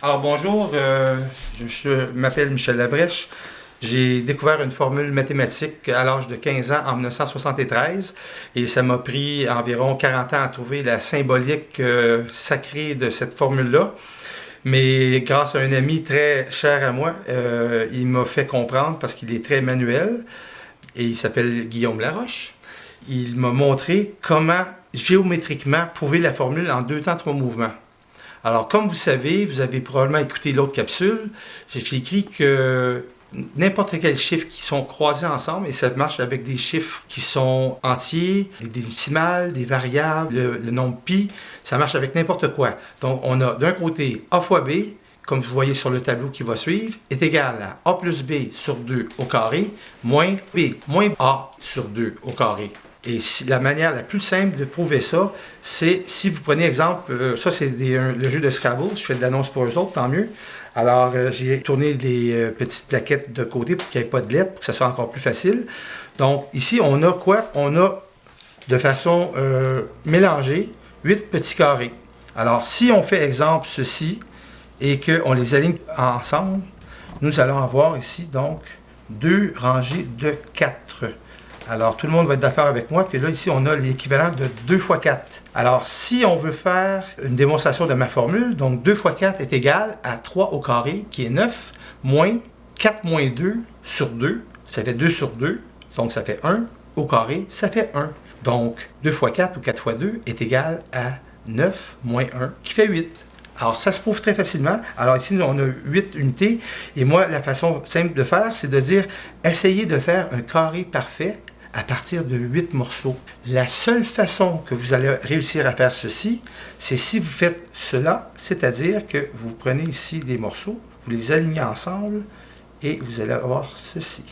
Alors bonjour, je m'appelle Michel Labrèche. J'ai découvert une formule mathématique à l'âge de 15 ans en 1973 et ça m'a pris environ 40 ans à trouver la symbolique sacrée de cette formule-là. Mais grâce à un ami très cher à moi, il m'a fait comprendre parce qu'il est très manuel et il s'appelle Guillaume Laroche. Il m'a montré comment géométriquement prouver la formule en 2 temps 3 mouvements. Alors, comme vous savez, vous avez probablement écouté l'autre capsule, j'ai écrit que n'importe quel chiffre qui sont croisés ensemble, et ça marche avec des chiffres qui sont entiers, des décimales, des variables, le nombre pi, ça marche avec n'importe quoi. Donc, on a d'un côté A fois B, comme vous voyez sur le tableau qui va suivre, est égal à A plus B sur 2 au carré, moins B, moins A sur 2 au carré. Et la manière la plus simple de prouver ça, c'est si vous prenez exemple, ça c'est le jeu de Scrabble, je fais de l'annonce pour eux autres, tant mieux. Alors j'ai tourné des petites plaquettes de côté pour qu'il n'y ait pas de lettres, pour que ça soit encore plus facile. Donc ici on a quoi? On a de façon mélangée 8 petits carrés. Alors si on fait exemple ceci et qu'on les aligne ensemble, nous allons avoir ici donc 2 rangées de 4. Alors, tout le monde va être d'accord avec moi que là, ici, on a l'équivalent de 2 fois 4. Alors, si on veut faire une démonstration de ma formule, donc 2 fois 4 est égal à 3 au carré, qui est 9, moins 4 moins 2 sur 2, ça fait 2 sur 2, donc ça fait 1, au carré, ça fait 1. Donc, 2 fois 4 ou 4 fois 2 est égal à 9 moins 1, qui fait 8. Alors, ça se prouve très facilement. Alors ici, on a 8 unités. Et moi, la façon simple de faire, c'est de dire, essayez de faire un carré parfait à partir de 8 morceaux. La seule façon que vous allez réussir à faire ceci, c'est si vous faites cela, c'est-à-dire que vous prenez ici des morceaux, vous les alignez ensemble et vous allez avoir ceci.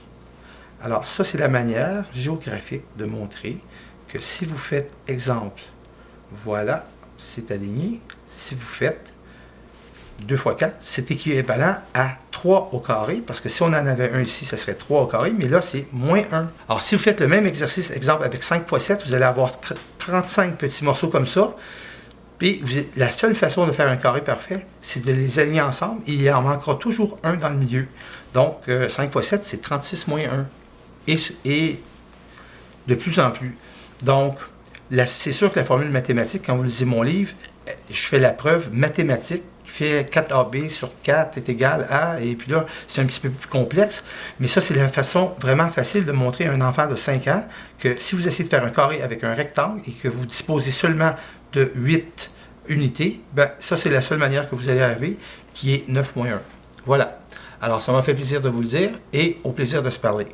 Alors ça, c'est la manière géographique de montrer que si vous faites exemple, voilà, c'est aligné. Si vous faites 2 fois 4, c'est équivalent à 3 au carré, parce que si on en avait un ici, ça serait 3 au carré, mais là, c'est moins 1. Alors, si vous faites le même exercice, exemple, avec 5 fois 7, vous allez avoir 35 petits morceaux comme ça, puis la seule façon de faire un carré parfait, c'est de les aligner ensemble, et il en manquera toujours un dans le milieu. Donc, 5 fois 7, c'est 36 moins 1, et de plus en plus. Donc, c'est sûr que la formule mathématique, quand vous lisez mon livre, je fais la preuve mathématique fait 4AB sur 4 est égal à, et puis là, c'est un petit peu plus complexe, mais ça, c'est la façon vraiment facile de montrer à un enfant de 5 ans que si vous essayez de faire un carré avec un rectangle et que vous disposez seulement de 8 unités, ben ça, c'est la seule manière que vous allez arriver, qui est 9 moins 1. Voilà. Alors, ça m'a fait plaisir de vous le dire, et au plaisir de se parler.